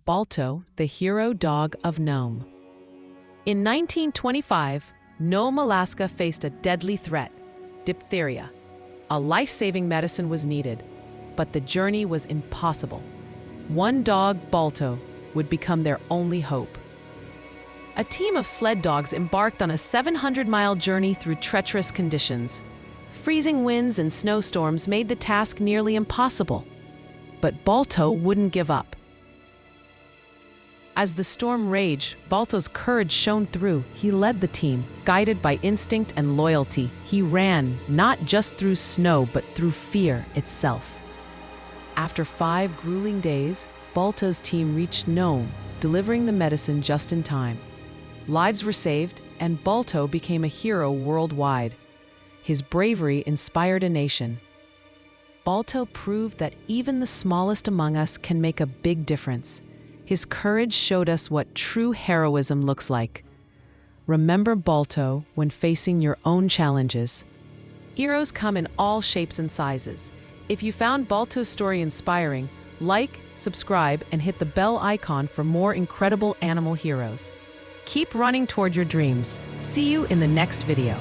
Balto, the hero dog of Nome. In 1925, Nome, Alaska faced a deadly threat, diphtheria. A life-saving medicine was needed, but the journey was impossible. One dog, Balto, would become their only hope. A team of sled dogs embarked on a 700-mile journey through treacherous conditions. Freezing winds and snowstorms made the task nearly impossible. But Balto wouldn't give up. As the storm raged, Balto's courage shone through. He led the team, guided by instinct and loyalty. He ran, not just through snow, but through fear itself. After 5 grueling days, Balto's team reached Nome, delivering the medicine just in time. Lives were saved, and Balto became a hero worldwide. His bravery inspired a nation. Balto proved that even the smallest among us can make a big difference. His courage showed us what true heroism looks like. Remember Balto when facing your own challenges. Heroes come in all shapes and sizes. If you found Balto's story inspiring, like, subscribe, and hit the bell icon for more incredible animal heroes. Keep running toward your dreams. See you in the next video.